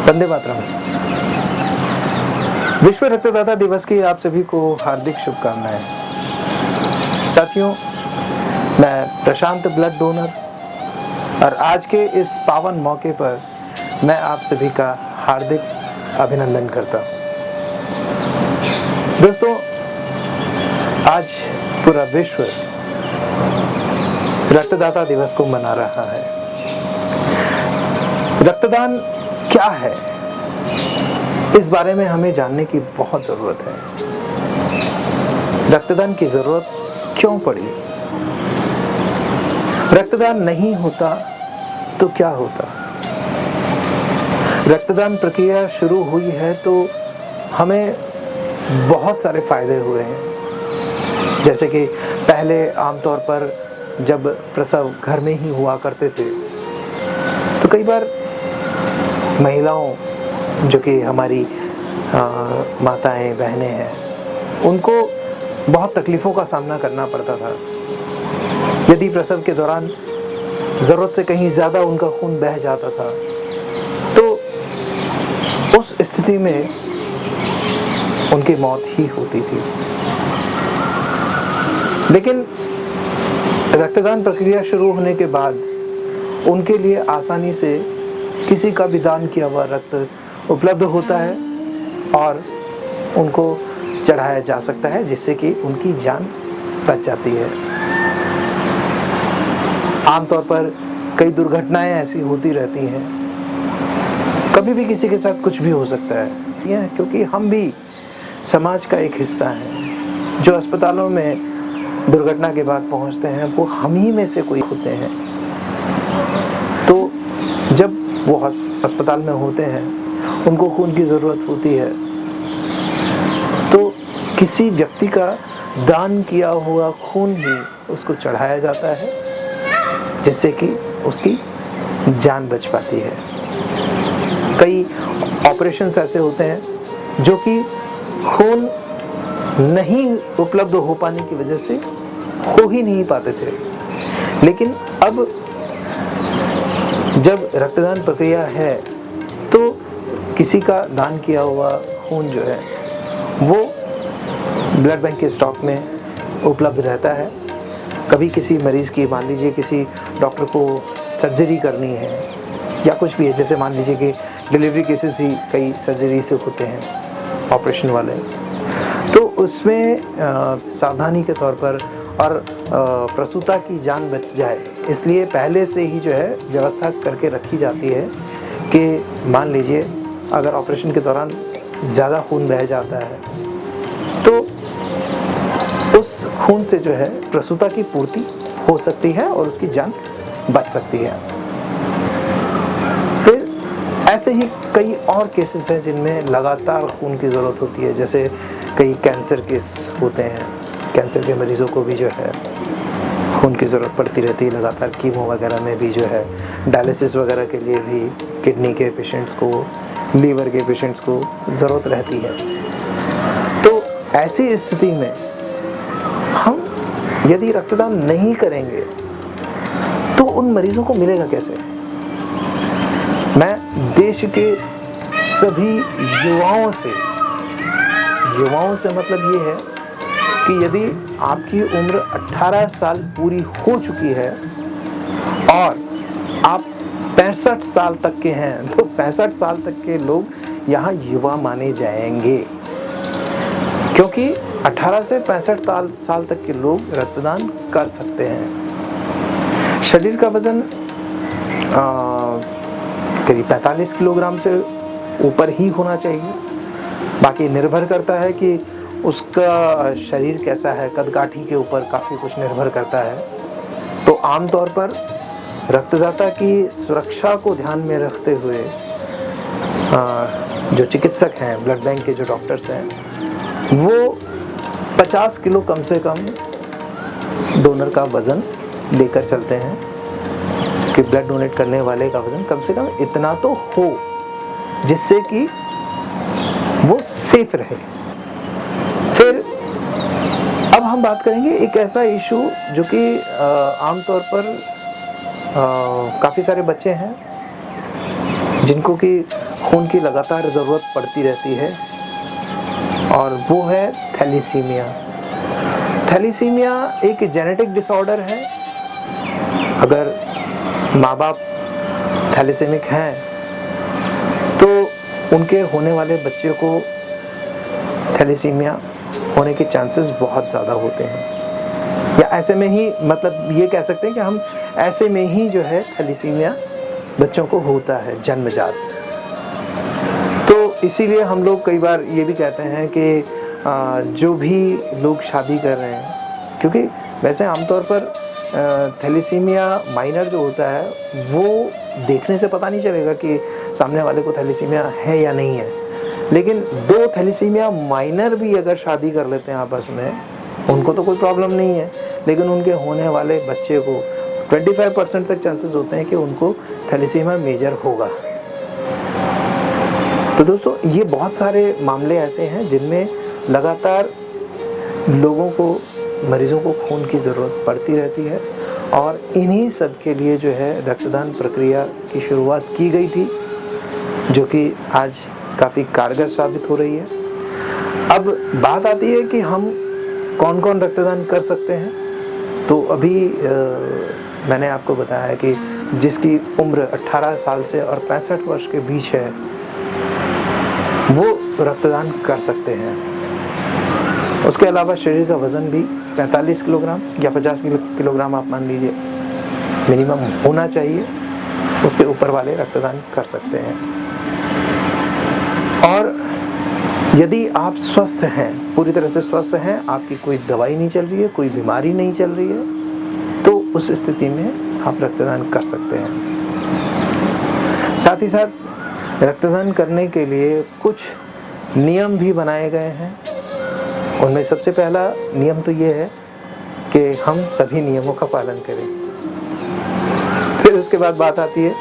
वंदे मातरम। विश्व रक्तदाता दिवस की आप सभी को हार्दिक शुभकामनाएं। साथियों, मैं प्रशांत ब्लड डोनर और आज के इस पावन मौके पर मैं आप सभी का हार्दिक अभिनंदन करता हूं। दोस्तों, आज पूरा विश्व रक्तदाता दिवस को मना रहा है। रक्तदान क्या है, इस बारे में हमें जानने की बहुत जरूरत है। रक्तदान की जरूरत क्यों पड़ी? रक्तदान नहीं होता तो क्या होता? रक्तदान प्रक्रिया शुरू हुई है तो हमें बहुत सारे फायदे हुए हैं। जैसे कि पहले आमतौर पर जब प्रसव घर में ही हुआ करते थे तो कई बार महिलाओं, जो कि हमारी माताएं बहनें हैं, उनको बहुत तकलीफों का सामना करना पड़ता था। यदि प्रसव के दौरान जरूरत से कहीं ज्यादा उनका खून बह जाता था तो उस स्थिति में उनकी मौत ही होती थी। लेकिन रक्तदान प्रक्रिया शुरू होने के बाद उनके लिए आसानी से किसी का भी दान किया हुआ रक्त उपलब्ध होता है और उनको चढ़ाया जा सकता है, जिससे कि उनकी जान बच जाती है। आमतौर पर कई दुर्घटनाएं ऐसी होती रहती हैं, कभी भी किसी के साथ कुछ भी हो सकता है, क्योंकि हम भी समाज का एक हिस्सा हैं। जो अस्पतालों में दुर्घटना के बाद पहुंचते हैं वो हम ही में से कोई होते हैं। तो जब वो अस्पताल में होते हैं, उनको खून की जरूरत होती है, तो किसी व्यक्ति का दान किया हुआ खून ही उसको चढ़ाया जाता है, जिससे कि उसकी जान बच पाती है। कई ऑपरेशंस ऐसे होते हैं जो कि खून नहीं उपलब्ध हो पाने की वजह से हो ही नहीं पाते थे, लेकिन अब जब रक्तदान प्रक्रिया है तो किसी का दान किया हुआ खून जो है वो ब्लड बैंक के स्टॉक में उपलब्ध रहता है। कभी किसी मरीज की, मान लीजिए किसी डॉक्टर को सर्जरी करनी है या कुछ भी है, जैसे मान लीजिए कि डिलीवरी केसेस ही कई सर्जरी से होते हैं, ऑपरेशन वाले, तो उसमें सावधानी के तौर पर और प्रसूता की जान बच जाए, इसलिए पहले से ही जो है व्यवस्था करके रखी जाती है कि मान लीजिए अगर ऑपरेशन के दौरान ज़्यादा खून बह जाता है तो उस खून से जो है प्रसूता की पूर्ति हो सकती है और उसकी जान बच सकती है। फिर ऐसे ही कई और केसेस हैं जिनमें लगातार खून की ज़रूरत होती है, जैसे कई कैंसर केस होते हैं। कैंसर के मरीजों को भी जो है खून की ज़रूरत पड़ती रहती है लगातार। कीमो वगैरह में भी जो है, डायलिसिस वगैरह के लिए भी किडनी के पेशेंट्स को, लीवर के पेशेंट्स को ज़रूरत रहती है। तो ऐसी स्थिति में हम यदि रक्तदान नहीं करेंगे तो उन मरीजों को मिलेगा कैसे? मैं देश के सभी युवाओं से मतलब ये है कि यदि आपकी उम्र 18 साल पूरी हो चुकी है और आप 65 साल तक के हैं तो 65 साल तक के लोग यहाँ युवा माने जाएंगे, क्योंकि 18 से 65 साल तक के लोग रक्तदान कर सकते हैं। शरीर का वजन करीब 45 किलोग्राम से ऊपर ही होना चाहिए। बाकी निर्भर करता है कि उसका शरीर कैसा है, कदकाठी के ऊपर काफ़ी कुछ निर्भर करता है। तो आमतौर पर रक्तदाता की सुरक्षा को ध्यान में रखते हुए जो चिकित्सक हैं, ब्लड बैंक के जो डॉक्टर्स हैं, वो 50 किलो कम से कम डोनर का वज़न लेकर चलते हैं कि ब्लड डोनेट करने वाले का वज़न कम से कम इतना तो हो जिससे कि वो सेफ रहे। फिर अब हम बात करेंगे एक ऐसा इशू जो कि आमतौर पर काफ़ी सारे बच्चे हैं जिनको कि खून की लगातार ज़रूरत पड़ती रहती है, और वो है थैलीसीमिया। थैलीसीमिया एक जेनेटिक डिसऑर्डर है। अगर माँ बाप थैलीसेमिक हैं तो उनके होने वाले बच्चे को थैलीसीमिया होने के चांसेस बहुत ज़्यादा होते हैं, या ऐसे में ही, मतलब ये कह सकते हैं कि हम ऐसे में ही जो है थैलीसीमिया बच्चों को होता है जन्मजात। तो इसीलिए हम लोग कई बार ये भी कहते हैं कि जो भी लोग शादी कर रहे हैं, क्योंकि वैसे आमतौर पर थैलीसीमिया माइनर जो होता है वो देखने से पता नहीं चलेगा कि सामने वाले को थैलीसीमिया है या नहीं है, लेकिन दो थैलीसीमिया माइनर भी अगर शादी कर लेते हैं आपस में, उनको तो कोई प्रॉब्लम नहीं है, लेकिन उनके होने वाले बच्चे को 25% तक चांसेस होते हैं कि उनको थैलीसीमिया मेजर होगा। तो दोस्तों, ये बहुत सारे मामले ऐसे हैं जिनमें लगातार लोगों को, मरीजों को खून की ज़रूरत पड़ती रहती है, और इन्हीं सब के लिए जो है रक्तदान प्रक्रिया की शुरुआत की गई थी, जो कि आज काफ़ी कारगर साबित हो रही है। अब बात आती है कि हम कौन कौन रक्तदान कर सकते हैं। तो अभी मैंने आपको बताया है कि जिसकी उम्र 18 साल से और 65 वर्ष के बीच है वो रक्तदान कर सकते हैं। उसके अलावा शरीर का वज़न भी 45 किलोग्राम या 50 किलोग्राम आप मान लीजिए मिनिमम होना चाहिए, उसके ऊपर वाले रक्तदान कर सकते हैं। और यदि आप स्वस्थ हैं, पूरी तरह से स्वस्थ हैं, आपकी कोई दवाई नहीं चल रही है, कोई बीमारी नहीं चल रही है, तो उस स्थिति में आप रक्तदान कर सकते हैं। साथ ही साथ रक्तदान करने के लिए कुछ नियम भी बनाए गए हैं। उनमें सबसे पहला नियम तो ये है कि हम सभी नियमों का पालन करें। फिर उसके बाद बात आती है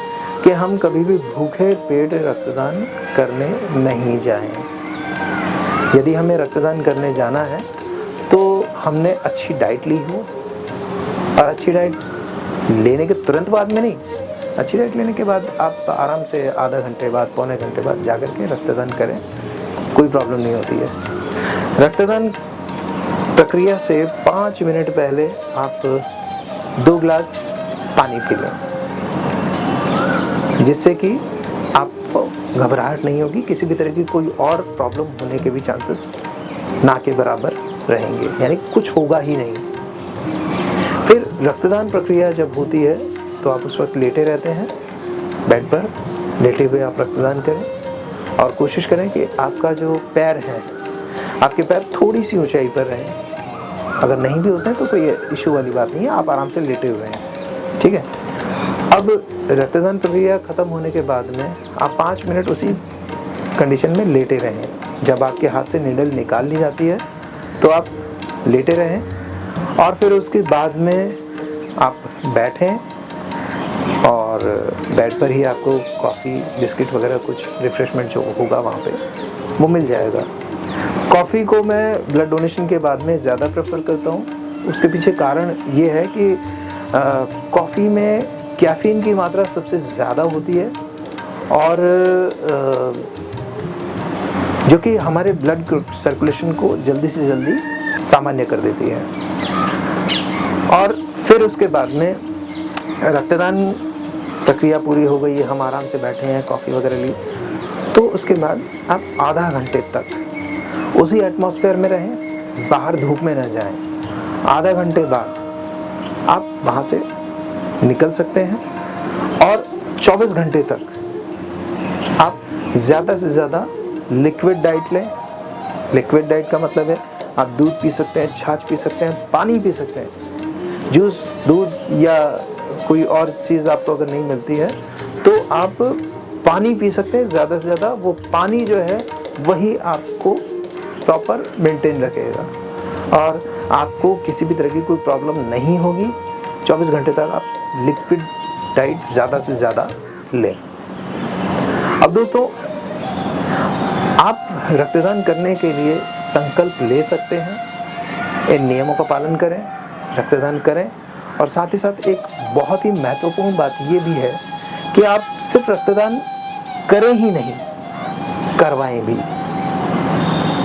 कि हम कभी भी भूखे पेट रक्तदान करने नहीं जाएं। यदि हमें रक्तदान करने जाना है तो हमने अच्छी डाइट ली हो, और अच्छी डाइट लेने के तुरंत बाद में नहीं, अच्छी डाइट लेने के बाद आप आराम से आधा घंटे बाद, पौने घंटे बाद जाकर के रक्तदान करें, कोई प्रॉब्लम नहीं होती है। रक्तदान प्रक्रिया से 5 मिनट पहले आप 2 गिलास पानी पी लें, जिससे कि आपको घबराहट नहीं होगी, किसी भी तरह की कोई और प्रॉब्लम होने के भी चांसेस ना के बराबर रहेंगे, यानी कुछ होगा ही नहीं। फिर रक्तदान प्रक्रिया जब होती है तो आप उस वक्त लेटे रहते हैं बेड पर, लेटे हुए आप रक्तदान करें, और कोशिश करें कि आपका जो पैर है, आपके पैर थोड़ी सी ऊंचाई पर रहें। अगर नहीं भी होते हैं तो कोई इशू वाली बात नहीं है, आप आराम से लेटे हुए हैं, ठीक है। अब रक्तदान प्रक्रिया खत्म होने के बाद में आप 5 मिनट उसी कंडीशन में लेटे रहें। जब आपके हाथ से नीडल निकाल ली जाती है तो आप लेटे रहें, और फिर उसके बाद में आप बैठें, और बेड पर ही आपको कॉफ़ी, बिस्किट वगैरह कुछ रिफ्रेशमेंट जो होगा वहाँ पे वो मिल जाएगा। कॉफ़ी को मैं ब्लड डोनेशन के बाद में ज़्यादा प्रेफर करता हूँ। उसके पीछे कारण ये है कि कॉफ़ी में कैफीन की मात्रा सबसे ज़्यादा होती है, और जो कि हमारे ब्लड सर्कुलेशन को जल्दी से जल्दी सामान्य कर देती है। और फिर उसके बाद में रक्तदान प्रक्रिया पूरी हो गई है, हम आराम से बैठे हैं, कॉफ़ी वगैरह ली, तो उसके बाद आप आधा घंटे तक उसी एटमॉस्फेयर में रहें, बाहर धूप में न जाएं। आधा घंटे बाद आप वहाँ से निकल सकते हैं, और 24 घंटे तक आप ज़्यादा से ज़्यादा लिक्विड डाइट लें। लिक्विड डाइट का मतलब है आप दूध पी सकते हैं, छाछ पी सकते हैं, पानी पी सकते हैं। जूस, दूध या कोई और चीज़ आपको अगर नहीं मिलती है तो आप पानी पी सकते हैं ज़्यादा से ज़्यादा। वो पानी जो है वही आपको प्रॉपर मेंटेन रखेगा, और आपको किसी भी तरह की कोई प्रॉब्लम नहीं होगी। 24 घंटे तक आप लिक्विड डाइट ज़्यादा से ज़्यादा लें। अब दोस्तों, आप रक्तदान करने के लिए संकल्प ले सकते हैं। इन नियमों का पालन करें, रक्तदान करें, और साथ ही साथ एक बहुत ही महत्वपूर्ण बात ये भी है कि आप सिर्फ रक्तदान करें ही नहीं, करवाएं भी।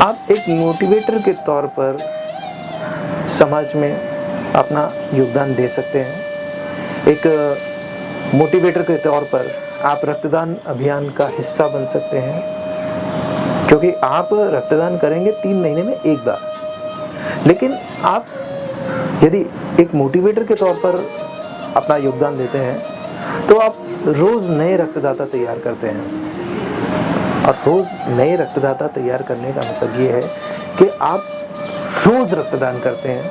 आप एक मोटिवेटर के तौर पर समाज में अपना योगदान दे सकते हैं। एक मोटिवेटर के तौर पर आप रक्तदान अभियान का हिस्सा बन सकते हैं, क्योंकि आप रक्तदान करेंगे 3 महीने में एक बार। लेकिन आप यदि एक मोटिवेटर के तौर पर अपना योगदान देते हैं तो आप रोज नए रक्तदाता तैयार करते हैं। और रोज नए रक्तदाता तैयार करने का मतलब ये है कि आप रोज रक्तदान करते हैं।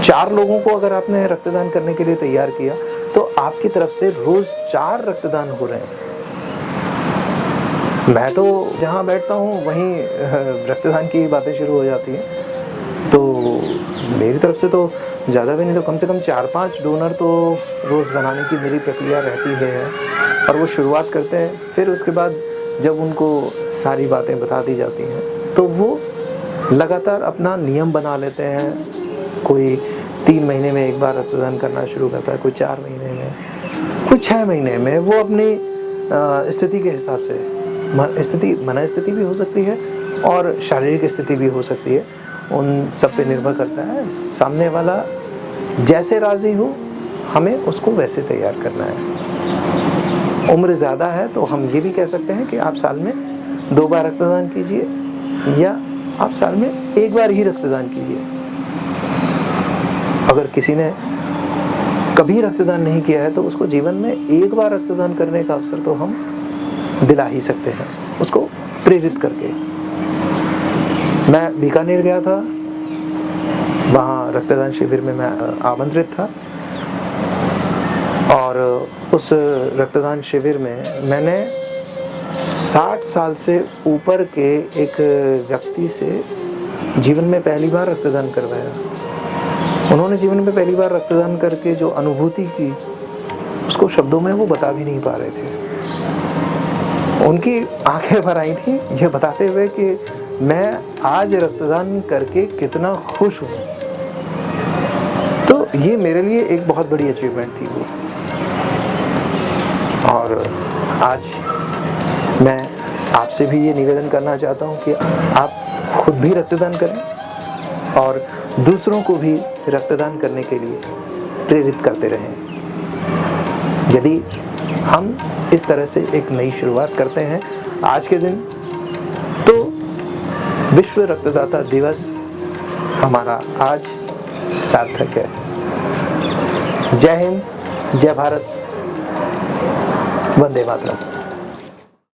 4 लोगों को अगर आपने रक्तदान करने के लिए तैयार किया तो आपकी तरफ से रोज 4 रक्तदान हो रहे हैं। मैं तो जहां बैठता हूं वहीं रक्तदान की बातें शुरू हो जाती हैं, तो मेरी तरफ से तो ज़्यादा भी नहीं तो कम से कम 4-5 डोनर तो रोज़ बनाने की मेरी प्रक्रिया रहती है। और वो शुरुआत करते हैं, फिर उसके बाद जब उनको सारी बातें बता दी जाती हैं तो वो लगातार अपना नियम बना लेते हैं। कोई 3 महीने में एक बार रक्तदान करना शुरू करता है, कोई 4 महीने में, कोई 6 महीने में। वो अपनी स्थिति के हिसाब से, मन स्थिति भी हो सकती है और शारीरिक स्थिति भी हो सकती है, उन सब पे निर्भर करता है। सामने वाला जैसे राजी हो, हमें उसको वैसे तैयार करना है। उम्र ज़्यादा है तो हम ये भी कह सकते हैं कि आप साल में 2 बार रक्तदान कीजिए या आप साल में 1 बार ही रक्तदान कीजिए। अगर किसी ने कभी रक्तदान नहीं किया है तो उसको जीवन में 1 बार रक्तदान करने का अवसर तो हम दिला ही सकते हैं, उसको प्रेरित करके। मैं बीकानेर गया था, वहाँ रक्तदान शिविर में मैं आमंत्रित था और उस रक्तदान शिविर में मैंने 60 साल से ऊपर के एक व्यक्ति से जीवन में पहली बार रक्तदान करवाया। उन्होंने जीवन में पहली बार रक्तदान करके जो अनुभूति की, उसको शब्दों में वो बता भी नहीं पा रहे थे। उनकी आंखें भर आई थी ये बताते हुए कि मैं आज रक्तदान करके कितना खुश हूँ। तो ये मेरे लिए एक बहुत बड़ी अचीवमेंट थी वो। और आज मैं आपसे भी ये निवेदन करना चाहता हूँ कि आप खुद भी रक्तदान करें और दूसरों को भी रक्तदान करने के लिए प्रेरित करते रहें। यदि हम इस तरह से एक नई शुरुआत करते हैं आज के दिन, तो विश्व रक्तदाता दिवस हमारा आज सार्थक है। जय हिंद, जय भारत, वंदे मातरम।